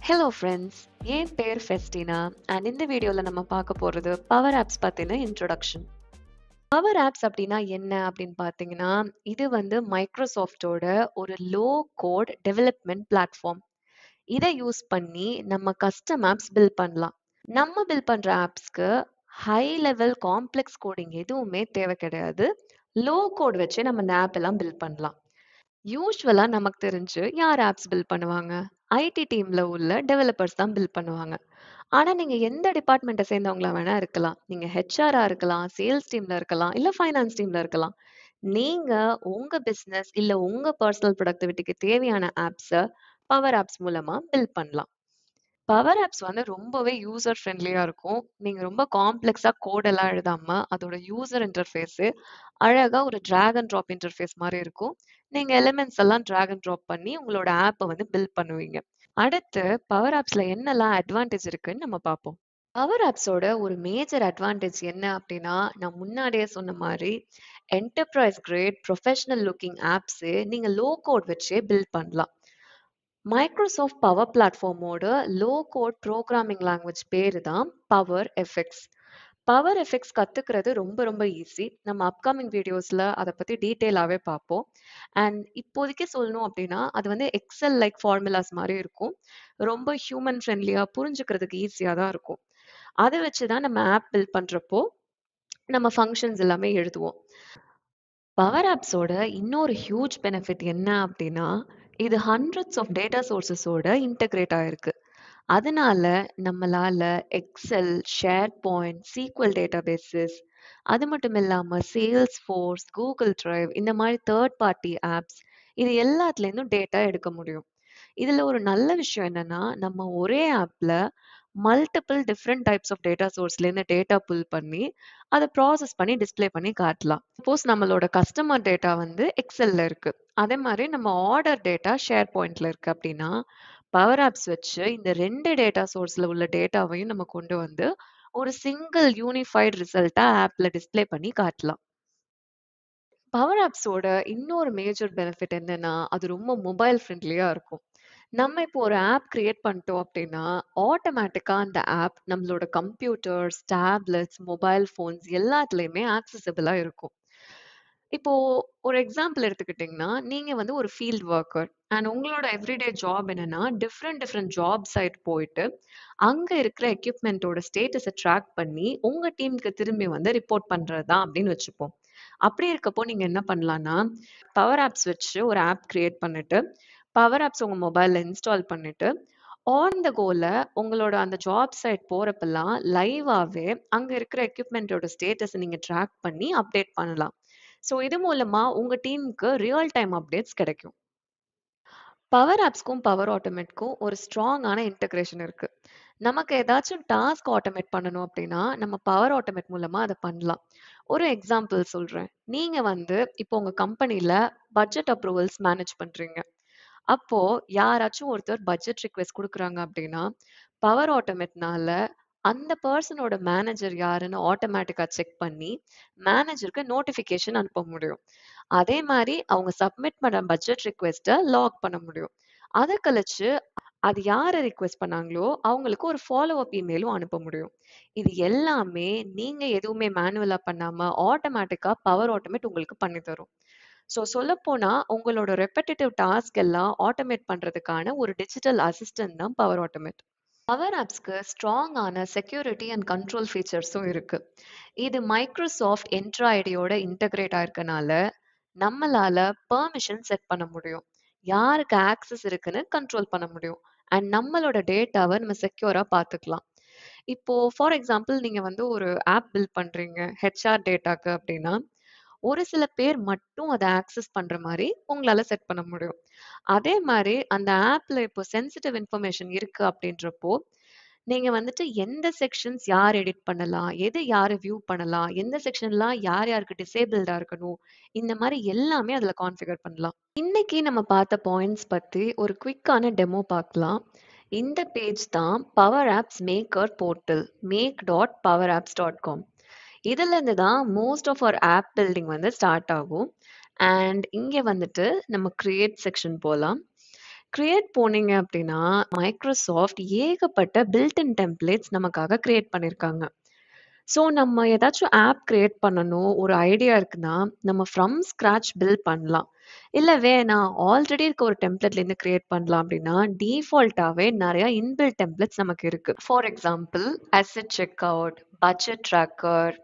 Hello friends, என் பேர் ஃபெஸ்டினா and இந்த வீடியோவில் நம்ம பார்க்க போகிறது பவர் ஆப்ஸ் பற்றின இன்ட்ரொடக்ஷன். பவர் ஆப்ஸ் அப்படின்னா என்ன அப்படின்னு பார்த்தீங்கன்னா, இது வந்து மைக்ரோசாஃப்டோட ஒரு லோ கோட் டெவலப்மெண்ட் பிளாட்ஃபார்ம். இதை யூஸ் பண்ணி நம்ம கஸ்டம் ஆப்ஸ் பில்ட் பண்ணலாம். நம்ம பில்ட் பண்ணுற ஆப்ஸ்க்கு ஹை லெவல் காம்ப்ளெக்ஸ் கோடிங் எதுவுமே தேவை கிடையாது. லோ கோட் வச்சு நம்ம இந்த ஆப் எல்லாம் பில்ட் பண்ணலாம். யூசுவலா நமக்கு தெரிஞ்சு யார் ஆப்ஸ் பில்ட் பண்ணுவாங்க? ஐடி டீம்ல உள்ள டெவலப்பர்ஸ் தான் பில்ட் பண்ணுவாங்க. ஆனா நீங்க எந்த டிபார்ட்மெண்ட்ட சேர்ந்தவங்களா வேணா இருக்கலாம். நீங்க ஹெச்ஆரா இருக்கலாம், சேல்ஸ் டீம்ல இருக்கலாம், இல்ல ஃபைனான்ஸ் டீம்ல இருக்கலாம். நீங்க உங்க பிசினஸ் இல்ல உங்க பர்சனல் ப்ரொடக்டிவிட்டிக்கு தேவையான ஆப்ஸ பவர் ஆப்ஸ் மூலமா பில்ட் பண்ணலாம். பவர் ஆப்ஸ் வந்து ரொம்பவே யூசர் ஃப்ரெண்ட்லியா இருக்கும். நீங்க ரொம்ப காம்ப்ளெக்ஸா கோட் எல்லாம் எழுதாம, அதோட யூசர் இன்டர்ஃபேஸு அழகா ஒரு டிராக் அண்ட் ட்ராப் இன்டர்ஃபேஸ் மாரி இருக்கும். நீங்க எலிமெண்ட்ஸ் எல்லாம் டிராக் அண்ட் ட்ராப் பண்ணி உங்களோட ஆப்ப வந்து பில்ட் பண்ணுவீங்க. அடுத்து பவர் ஆப்ஸ்ல என்னெல்லாம் அட்வான்டேஜ் இருக்குன்னு நம்ம பார்ப்போம். பவர் ஆப்ஸோட ஒரு மேஜர் அட்வான்டேஜ் என்ன அப்படின்னா, நான் முன்னாடியே சொன்ன மாரி enterprise grade professional looking apps நீங்க லோ கோட் வச்சே பில்ட் பண்ணலாம். மைக்ரோசாஃப்ட் பவர் பிளாட்ஃபார்மோட லோ கோட் ப்ரோக்ராமிங் லாங்குவேஜ் பேரு தான் பவர் எஃப்எக்ஸ். பவர் எஃபெக்ட்ஸ் கத்துக்கிறது ரொம்ப ரொம்ப ஈஸி. நம்ம அப்கமிங் வீடியோஸ்ல அத பத்தி டீட்டெயிலாவே பார்ப்போம். அண்ட் இப்போதைக்கு சொல்லணும் அப்படின்னா, அது வந்து எக்ஸல் லைக் ஃபார்முலாஸ் மாரி இருக்கும். ரொம்ப ஹியூமன் ஃப்ரெண்ட்லியா புரிஞ்சுக்கிறதுக்கு ஈஸியா தான் இருக்கும். அத வச்சு தான் நம்ம ஆப் பில்ட் பண்றப்போ, நம்ம ஃபங்ஷன்ஸ் எல்லாமே எழுதுவோம். பவர் ஆப்ஸோட இன்னொரு ஹியூஜ் பெனிஃபிட் என்ன அப்படின்னா, இது ஹண்ட்ரட்ஸ் ஆஃப் டேட்டா சோர்சஸோட இன்டகிரேட் ஆயிருக்கு. அதனால நம்மளால Excel, SharePoint, SQL databases அது மட்டும் இல்லாம சேல்ஸ்ஃபோர்ஸ், கூகுள் டிரைவ் இந்த மாதிரி தேர்ட் பார்ட்டி ஆப்ஸ் இது எல்லாத்துலேருந்தும் டேட்டா எடுக்க முடியும். இதுல ஒரு நல்ல விஷயம் என்னன்னா, நம்ம ஒரே ஆப்ல multiple different types of data சோர்ஸ்லேருந்து டேட்டா புல் பண்ணி அதை ப்ராசஸ் பண்ணி டிஸ்ப்ளே பண்ணி காட்டலாம். சப்போஸ் நம்மளோட கஸ்டமர் டேட்டா வந்து எக்ஸல்ல இருக்கு. அதே மாதிரி நம்ம ஆர்டர் டேட்டா ஷேர் பாயிண்ட்ல இருக்கு அப்படின்னா, பவர் ஆப்ஸ் வச்சு இந்த 2 டேட்டா சோர்ஸ்ல உள்ள டேட்டாவையும் நம்ம கொண்டு வந்து ஒரு சிங்கிள் யூனிஃபைடு ரிசல்ட்டா ஆப்ல டிஸ்ப்ளே பண்ணி காட்டலாம். பவர் ஆப்ஸோட இன்னொரு மேஜர் பெனிஃபிட் என்னன்னா, அது ரொம்ப மொபைல் ஃப்ரெண்ட்லியா இருக்கும். நம்ம இப்போ ஒரு ஆப் கிரியேட் பண்ணிட்டோம் அப்படின்னா, ஆட்டோமேட்டிக்கா அந்த ஆப் நம்மளோட கம்ப்யூட்டர்ஸ், டேப்லெட்ஸ், மொபைல் ஃபோன்ஸ் எல்லாத்துலயுமே ஆக்சஸபிளா இருக்கும். இப்போ ஒரு எக்ஸாம்பிள் எடுத்துக்கிட்டிங்கன்னா, நீங்க வந்து ஒரு ஃபீல்ட் வொர்க்கர் அண்ட் உங்களோட எவ்ரிடே ஜாப் என்னன்னா, டிஃப்ரெண்ட் டிஃப்ரெண்ட் ஜாப் சைட் போயிட்டு, அங்க இருக்கிற எக்யூப்மென்ட்டோட ஸ்டேட்டஸ ட்ராக் பண்ணி, உங்க டீமுக்கு திரும்பி வந்து ரிப்போர்ட் பண்றது தான் அப்படின்னு வச்சுப்போம். அப்படி இருக்கப்போ நீங்க என்ன பண்ணலான்னா, பவர் ஆப்ஸ் வச்சு ஒரு ஆப் கிரியேட் பண்ணிட்டு, பவர் ஆப்ஸ் உங்க மொபைல்ல இன்ஸ்டால் பண்ணிட்டு, ஆன் த கோல உங்களோட அந்த ஜாப் சைட் போறப்பலாம் லைவாவே அங்க இருக்கிற எக்யூப்மென்ட்டோட ஸ்டேட்டஸ நீங்க ட்ராக் பண்ணி அப்டேட் பண்ணலாம். ஸோ இது மூலமா உங்க டீமுக்கு ரியல் டைம் அப்டேட்ஸ் கிடைக்கும். பவர் ஆப்ஸ்க்கும், பவர் ஆட்டோமேட்க்கும் ஒரு ஸ்ட்ராங்கான இன்டகிரேஷன் இருக்கு. நமக்கு ஏதாச்சும் டாஸ்க் ஆட்டோமேட் பண்ணணும் அப்படின்னா, நம்ம பவர் ஆட்டோமேட் மூலமா அத பண்ணலாம். ஒரு எக்ஸாம்பிள் சொல்றேன். நீங்க வந்து இப்போ உங்க கம்பெனில பட்ஜெட் அப்ரூவல்ஸ் மேனேஜ் பண்றீங்க. அப்போ யாராச்சும் ஒருத்தர் பட்ஜெட் ரிக்வெஸ்ட் குடுக்குறாங்க அப்படின்னா, பவர் ஆட்டோமேட்னால அந்த பெர்சனோட மேனேஜர் யாருன்னு ஆட்டோமேட்டிக்கா செக் பண்ணி, மேனேஜருக்கு நோட்டிஃபிகேஷன் அனுப்ப முடியும். அதே மாரி அவங்க சப்மிட் பண்ண பட்ஜெட் ரிக்வெஸ்ட்ட லாக் பண்ண முடியும். அத கழிச்சு அது யார ரிக்வெஸ்ட் பண்ணாங்களோ, அவங்களுக்கு ஒரு ஃபாலோ அப் இமெயிலும் அனுப்ப முடியும். இது எல்லாமே நீங்க எதுவுமே மேனுவலா பண்ணாம, ஆட்டோமேட்டிக்கா பவர் ஆட்டோமேட் உங்களுக்கு பண்ணி தரும். ஸோ சொல்லப்போனா, உங்களோட ரெப்படிட்டிவ் டாஸ்க் எல்லாம் ஆட்டோமேட் பண்றதுக்கான ஒரு டிஜிட்டல் அசிஸ்டன்ட் தான் பவர் ஆட்டோமேட். பவர் ஆப்ஸ்க்கு ஸ்ட்ராங்கான செக்யூரிட்டி அண்ட் கண்ட்ரோல் ஃபீச்சர்ஸும் இருக்கு. இது மைக்ரோசாஃப்ட் என்ட்ரா ஐடியோட இன்டகிரேட் ஆயிருக்கனால, நம்மளால பெர்மிஷன் செட் பண்ண முடியும். யாருக்கு ஆக்சஸ் இருக்குன்னு கண்ட்ரோல் பண்ண முடியும். அண்ட் நம்மளோட டேட்டாவ நம்ம செக்யூரா பார்த்துக்கலாம். இப்போ ஃபார் எக்ஸாம்பிள் நீங்க வந்து ஒரு ஆப் பில்ட் பண்றீங்க ஹெச்ஆர் டேட்டாக்கு அப்படின்னா, ஒரு சில பேர் மட்டும் அத ஆக்சஸ் பண்ற மாரி உங்களால செட் பண்ண முடியும். அதே மாரி அந்த ஆப்ல இப்போ சென்சிட்டிவ் இன்ஃபர்மேஷன் இருக்கு அப்படின்றப்போ, நீங்க வந்துட்டு எந்த செக்ஷன்ஸ் யார் எடிட் பண்ணலாம், எது யாரு வியூ பண்ணலாம், எந்த செக்ஷன்லாம் யார் யாருக்கு டிசேபிள்டா இருக்கணும், இந்த மாரி எல்லாமே அதுல கான்ஃபிகர் பண்ணலாம். இன்னைக்கு நம்ம பார்த்த பாயிண்ட்ஸ் பத்தி ஒரு குயிக்கான டெமோ பார்க்கலாம். இந்த பேஜ் தான் power apps maker portal make.powerapps.com. இதுல இருந்து தான் most of our app building வந்து ஸ்டார்ட் ஆகும். அண்ட் இங்க வந்துட்டு நம்ம கிரியேட் செக்ஷன் போலாம். கிரியேட் போனீங்க அப்படின்னா, மைக்ரோசாஃப்ட் ஏகப்பட்ட பில்ட் இன் டெம்ப்ளேட்ஸ் நமக்காக கிரியேட் பண்ணியிருக்காங்க. ஸோ நம்ம ஏதாச்சும் ஆப் கிரியேட் பண்ணணும், ஒரு ஐடியா இருக்குன்னா, நம்ம ஃப்ரம் ஸ்க்ராட்ச் பில்ட் பண்ணலாம். இல்ல வேணாம், ஆல்ரெடி இருக்க ஒரு டெம்ப்ளேட்லேருந்து கிரியேட் பண்ணலாம் அப்படின்னா, டிஃபால்ட்டாவே நெறைய இன்பில்ட் டெம்ப்ளேட்ஸ் நமக்கு இருக்கு. For example, asset checkout, budget tracker,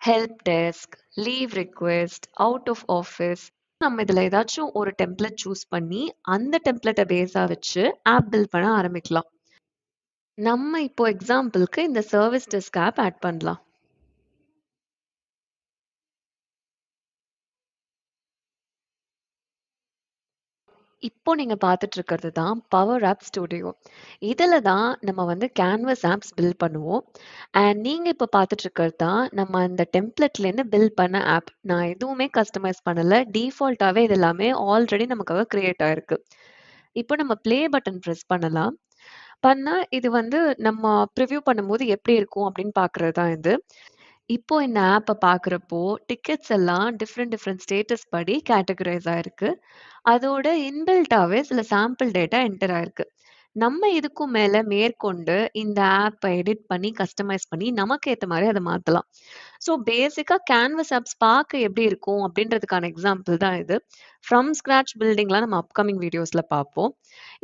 help desk, leave request, out of office. நம்ம இதுல ஏதாச்சும் ஒரு டெம்ப்ளேட் சூஸ் பண்ணி, அந்த டெம்ப்ளேட்ட பேஸா வச்சு ஆப் பில்ட் பண்ண ஆரம்பிக்கலாம். நம்ம இப்போ எக்ஸாம்பிள்க்கு இந்த சர்விஸ் டெஸ்க் ஆப் ஆட் பண்ணலாம். இப்போ நீங்க பார்த்துட்டு இருக்கிறது தான் பவர் ஆப் ஸ்டுடியோ. இதுல தான் நம்ம வந்து கேன்வாஸ் ஆப்ஸ் பில்ட் பண்ணுவோம். அண்ட் நீங்க இப்போ பார்த்துட்டு இருக்கிறது தான் நம்ம அந்த டெம்ப்ளேட்லேருந்து பில்ட் பண்ண ஆப். நான் எதுவுமே கஸ்டமைஸ் பண்ணல. டிஃபால்ட்டாவே இது எல்லாமே ஆல்ரெடி நமக்காக கிரியேட் ஆயிருக்கு. இப்போ நம்ம ப்ளே பட்டன் பிரஸ் பண்ணலாம். பண்ணா இது வந்து நம்ம ப்ரிவ்யூ பண்ணும்போது எப்படி இருக்கும் அப்படின்னு பார்க்குறது தான் இது. இப்போ இந்த ஆப்ப பார்க்குறப்போ, டிக்கெட்ஸ் எல்லாம் டிஃபரெண்ட் டிஃபரெண்ட் ஸ்டேட்டஸ் படி கேட்டகரைஸ் ஆயிருக்கு. அதோட இன்பில்ட்டாவே சில சாம்பிள் டேட்டா என்டர் ஆயிருக்கு. நம்ம இதுக்கும் மேல மேற்கொண்டு இந்த ஆப்ப எடிட் பண்ணி, கஸ்டமைஸ் பண்ணி நமக்கு ஏத்த மாரி அத மாத்தலாம். ஸோ பேசிக்கா கேன்வாஸ் ஆப்ஸ் பார்க்க எப்படி இருக்கும் அப்படின்றதுக்கான எக்ஸாம்பிள் தான் இது. ஃப்ரம் ஸ்க்ராட்ச் பில்டிங்லாம் நம்ம அப்கமிங் வீடியோஸ்ல பார்ப்போம்.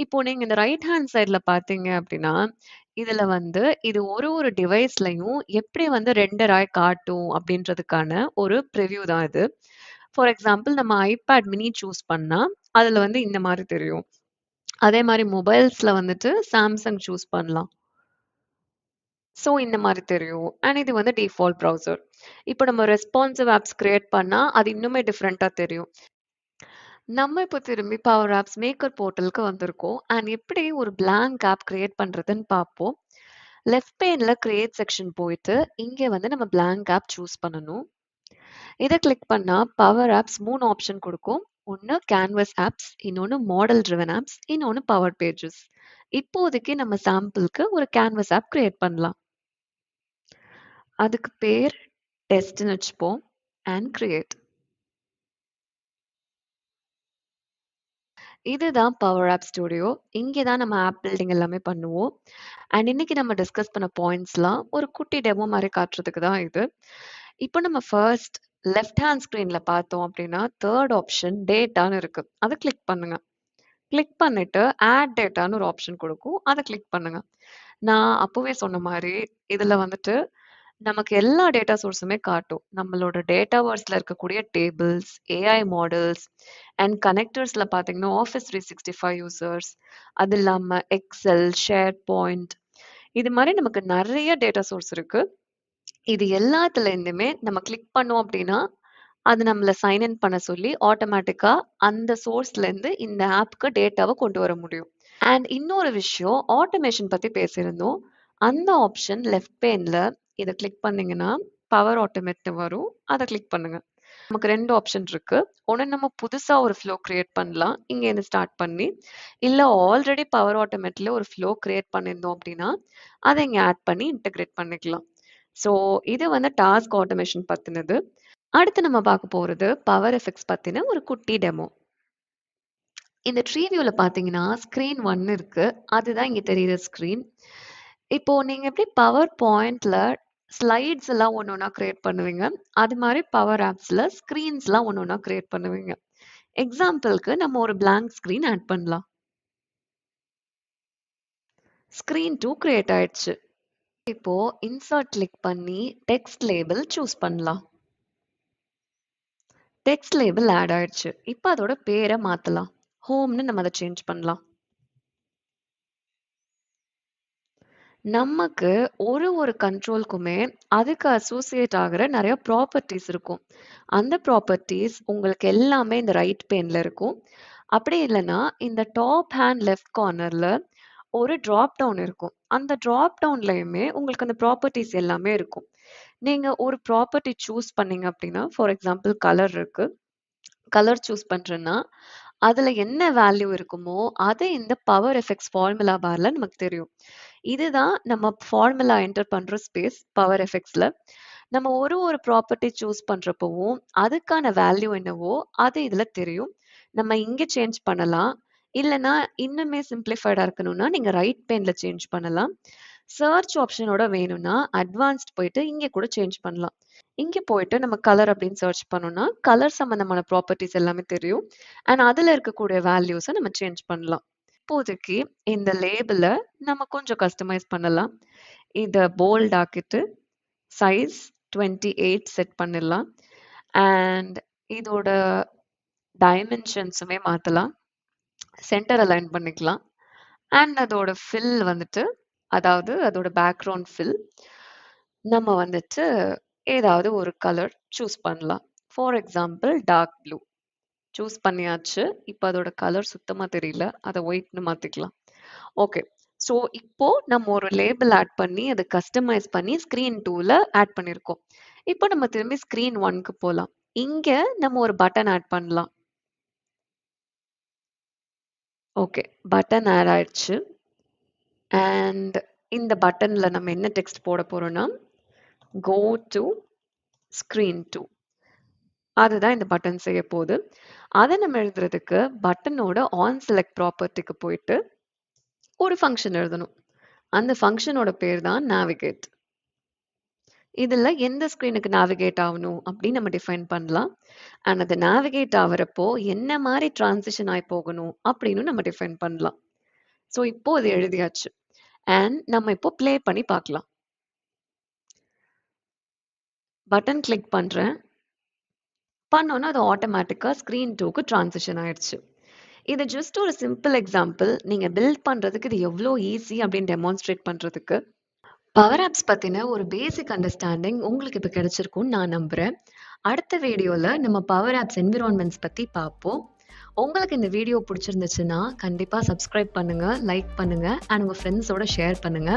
இப்போ நீங்க இந்த ரைட் ஹேண்ட் சைட்ல பார்த்தீங்க அப்படின்னா, இதுல வந்து இது ஒரு ஒரு டிவைஸ்லயும் எப்படி வந்து ரெண்டர் ஆயி காட்டும் அப்படின்றதுக்கான ஒரு ப்ரிவ்யூ தான் இது. ஃபார் எக்ஸாம்பிள் நம்ம ஐபேட் மினி சூஸ் பண்ணா, அதுல வந்து இந்த மாரி தெரியும். அதே மாரி மொபைல்ஸ்ல வந்துட்டு சாம்சங் சூஸ் பண்ணலாம். ஸோ இந்த மாரி தெரியும். அண்ட் இது வந்து டிஃபால்ட் ப்ரௌசர். இப்போ நம்ம ரெஸ்பான்சிவ் ஆப்ஸ் கிரியேட் பண்ணா, அது இன்னுமே டிஃபரெண்ட்டா தெரியும். நம்ம இப்போ திரும்பி பவர் ஆப்ஸ் மேக்கர் போர்ட்டலுக்கு வந்திருக்கோம். அண்ட் எப்படி ஒரு பிளாங்க் ஆப் கிரியேட் பண்றதுன்னு பார்ப்போம். லெஃப்ட் பேன்ல கிரியேட் செக்ஷன் போயிட்டு, இங்க வந்து நம்ம பிளாங்க் ஆப் சூஸ் பண்ணணும். இத கிளிக் பண்ணா பவர் ஆப்ஸ் 3 ஆப்ஷன் குடுக்கும். ஒண்ணு கேன்வாஸ் ஆப்ஸ், இன்னொன்னு மாடல் ட்ரிவன் ஆப்ஸ், இன்னொன்னு பவர் பேஜஸ். இப்போதைக்கு நம்ம சாம்பிள்க்கு ஒரு கேன்வாஸ் ஆப் கிரியேட் பண்ணலாம். அதுக்கு பேர் டெஸ்ட்ன்னு வச்சுப்போம். And create. இதுதான் பவர் ஆப் ஸ்டுடியோ. இங்கே தான் நம்ம ஆப் பில்டிங் எல்லாமே பண்ணுவோம். அண்ட் இன்னைக்கு நம்ம டிஸ்கஸ் பண்ண பாயிண்ட்ஸ்லாம் ஒரு குட்டி டெமோ மாரி காட்டுறதுக்கு தான் இது. இப்போ நம்ம ஃபர்ஸ்ட் லெஃப்ட் ஹேண்ட் ஸ்க்ரீன்ல பார்த்தோம் அப்படின்னா, 3 ஆப்ஷன் டேட்டான்னு இருக்கு. அத கிளிக் பண்ணுங்க. கிளிக் பண்ணிட்டு ஆட் டேட்டான்னு ஒரு ஆப்ஷன் குடுக்கும். அத கிளிக் பண்ணுங்க. நான் அப்பவே சொன்ன மாரி, இதுல வந்துட்டு நமக்கு எல்லா டேட்டா சோர்ஸுமே காட்டும். நம்மளோட டேட்டாவர்ஸ்ல இருக்கக்கூடிய டேபிள்ஸ், ஏஐ மாடல்ஸ் அண்ட் கனெக்டர்ஸ்ல பார்த்தீங்கன்னா, ஆஃபிஸ் 365 யூசர்ஸ், அது இல்லாம எக்ஸெல், ஷேர் பாயிண்ட் இது மாரி நமக்கு நெறைய டேட்டா சோர்ஸ் இருக்கு. இது எல்லாத்துலேருந்துமே நம்ம கிளிக் பண்ணோம் அப்படின்னா, அது நம்மள சைன் இன் பண்ண சொல்லி ஆட்டோமேட்டிக்கா அந்த சோர்ஸ்லேருந்து இந்த ஆப்க்கு டேட்டாவ கொண்டு வர முடியும். அண்ட் இன்னொரு விஷயம் ஆட்டோமேஷன் பத்தி பேசியிருந்தோம். அந்த ஆப்ஷன் லெஃப்ட் பேன்ல இத கிளிக் பண்ணீங்கன்னா, பவர் ஆட்டோமேட்ன்னு வரும். அத கிளிக் பண்ணுங்க. நமக்கு 2 ஆப்ஷன் இருக்கு. ஒண்ணு நம்ம புதுசா ஒரு ஃப்ளோ கிரியேட் பண்ணலாம். இங்கேருந்து ஸ்டார்ட் பண்ணி, இல்ல ஆல்ரெடி பவர் ஆட்டோமேட்ல ஒரு ஃப்ளோ கிரியேட் பண்ணியிருந்தோம் அப்படின்னா, அத இங்க ஆட் பண்ணி இன்டகிரேட் பண்ணிக்கலாம். ஸோ இது வந்து டாஸ்க் ஆட்டோமேஷன் பத்தினது. அடுத்து நம்ம பார்க்க போறது பவர் எஃபெக்ட்ஸ் பத்தின ஒரு குட்டி டெமோ. இந்த ட்ரீ வியூல பார்த்தீங்கன்னா, ஸ்க்ரீன் 1 இருக்கு. அதுதான் இங்க தெரியிற ஸ்க்ரீன். இப்போ நீங்க எப்படி பவர் பாயிண்ட்ல ஸ்லைட்ஸ் எல்லாம் ஒண்ணு ஒண்ணா கிரியேட் பண்ணுவீங்க. அது மாரி பவர் ஆப்ஸ்ல ஸ்க்ரீன்ஸ்லாம் ஒண்ணு ஒண்ணா கிரியேட் பண்ணுவீங்க. எக்ஸாம்பிள்க்கு நம்ம ஒரு பிளாங்க் ஸ்க்ரீன் ஆட் பண்ணலாம். ஸ்க்ரீன் 2 கிரியேட் ஆயிடுச்சு. இப்போ இன்சர்ட் கிளிக் பண்ணி டெக்ஸ்ட் லேபிள் சூஸ் பண்ணலாம். டெக்ஸ்ட் லேபிள் ஆட் ஆயிடுச்சு. இப்போ அதோட பேர மாத்தலாம். ஹோம்ன்னு நம்ம அத சேஞ்ச் பண்ணலாம். நமக்கு ஒரு ஒரு கண்ட்ரோல்க்குமே அதுக்கு அசோசியேட் ஆகுற நெறைய ப்ராப்பர்ட்டீஸ் இருக்கும். அந்த ப்ராப்பர்ட்டீஸ் உங்களுக்கு எல்லாமே இந்த ரைட் பேன்ல இருக்கும். அப்படி இல்லன்னா, இந்த டாப் ஹேண்ட் லெஃப்ட் கார்னர்ல ஒரு ட்ராப் டவுன் இருக்கும். அந்த ட்ராப் டவுன்லயுமே உங்களுக்கு அந்த ப்ராப்பர்ட்டீஸ் எல்லாமே இருக்கும். நீங்க ஒரு ப்ராப்பர்ட்டி சூஸ் பண்ணீங்க அப்படின்னா, ஃபார் எக்ஸாம்பிள் கலர் இருக்கு. கலர் சூஸ் பண்றேன்னா, அதுல என்ன வேல்யூ இருக்குமோ, அது இந்த பவர் எஃபெக்ட்ஸ் ஃபார்முலா பார்ல நமக்கு தெரியும். இதுதான் நம்ம ஃபார்முலா என்டர் பண்ற ஸ்பேஸ் பவர் எஃபெக்ட்ஸ்ல. நம்ம ஒரு ஒரு ப்ராப்பர்ட்டி சூஸ் பண்றப்பவும், அதுக்கான வேல்யூ என்னவோ அது இதுல தெரியும். நம்ம இங்க சேஞ்ச் பண்ணலாம். இல்லன்னா இன்னுமே சிம்ப்ளிஃபைடா இருக்கணும்னா, நீங்க ரைட் பேன்ல சேஞ்ச் பண்ணலாம். சர்ச் ஆப்ஷனோட வேணும்னா, அட்வான்ஸ்ட் போயிட்டு இங்க கூட சேஞ்ச் பண்ணலாம். இங்க போயிட்டு நம்ம கலர் அப்படின்னு சர்ச் பண்ணோம்னா, கலர் சம்மந்தமான ப்ராப்பர்ட்டீஸ் எல்லாமே தெரியும். அண்ட் அதுல இருக்கக்கூடிய வேல்யூஸ நம்ம சேஞ்ச் பண்ணலாம். இப்போதைக்கு இந்த லேபிள நம்ம கொஞ்சம் கஸ்டமைஸ் பண்ணலாம். இத போல்ட் ஆக்கிட்டு சைஸ் 28 செட் பண்ணிடலாம். அண்ட் இதோட டைமென்ஷன்ஸுமே மாத்தலாம். சென்டர் அலைன் பண்ணிக்கலாம். அண்ட் அதோட ஃபில் வந்துட்டு அதாவது அதோட பேக்ரவுண்ட் ஃபில் நம்ம வந்துட்டு ஏதாவது ஒரு கலர் சூஸ் பண்ணலாம். For example dark blue choose பண்ணியாச்சு. இப்ப அதோட கலர் சுத்தமா தெரியல. அத ஒயிட்ன்னு மாத்திக்கலாம். ஓகே. ஸோ இப்போ நம்ம ஒரு லேபிள் ஆட் பண்ணி அத கஸ்டமைஸ் பண்ணி ஸ்க்ரீன் 2ல ஆட் பண்ணியிருக்கோம். இப்போ நம்ம திரும்பி ஸ்க்ரீன் 1க்கு போலாம். இங்க நம்ம ஒரு பட்டன் ஆட் பண்ணலாம். ஓகே. பட்டன் ஆட் ஆயிடுச்சு. அண்ட் இந்த பட்டன்ல நம்ம என்ன டெக்ஸ்ட் போட போறோம்னா, கோ டூ ஸ்க்ரீன் 2 அதுதான் இந்த பட்டன் செய்ய போகுது. அத நம்ம எழுதுறதுக்கு பட்டனோட ஆன் செலக்ட் ப்ராப்பர்ட்டிக்கு போயிட்டு ஒரு ஃபங்ஷன் எழுதணும். அந்த ஃபங்ஷனோட பேர் தான் நேவிகேட். இதுல எந்த ஸ்க்ரீனுக்கு நேவிகேட் ஆகணும் அப்படின்னு நம்ம டிஃபைன் பண்ணலாம். அண்ட் அது நேவிகேட் ஆகுறப்போ என்ன மாதிரி டிரான்சிஷன் ஆகி போகணும் அப்படின்னு நம்ம டிஃபைன் பண்ணலாம். ஸோ இப்போ அது எழுதியாச்சு. அண்ட் நம்ம இப்போ ப்ளே பண்ணி பார்க்கலாம். பட்டன் கிளிக் பண்றேன். பண்ணோன்னா அது ஆட்டோமேட்டிக்கா ஸ்க்ரீன் 2க்கு டிரான்சிஷன் ஆயிடுச்சு. இது ஜஸ்ட் ஒரு சிம்பிள் எக்ஸாம்பிள். நீங்க பில்ட் பண்றதுக்கு இது எவ்வளோ ஈஸி அப்படின்னு டெமான்ஸ்ட்ரேட் பண்றதுக்கு. பவர் ஆப்ஸ் பத்தின ஒரு பேசிக் அண்டர்ஸ்டாண்டிங் உங்களுக்கு இப்ப கிடைச்சிருக்கும்னு நான் நம்புறேன். அடுத்த வீடியோல நம்ம பவர் ஆப்ஸ் என்விரான்மெண்ட்ஸ் பத்தி பார்ப்போம். உங்களுக்கு இந்த வீடியோ பிடிச்சிருந்துச்சுன்னா கண்டிப்பா சப்ஸ்கிரைப் பண்ணுங்க, லைக் பண்ணுங்க அண்ட் உங்க ஃப்ரெண்ட்ஸோட ஷேர் பண்ணுங்க.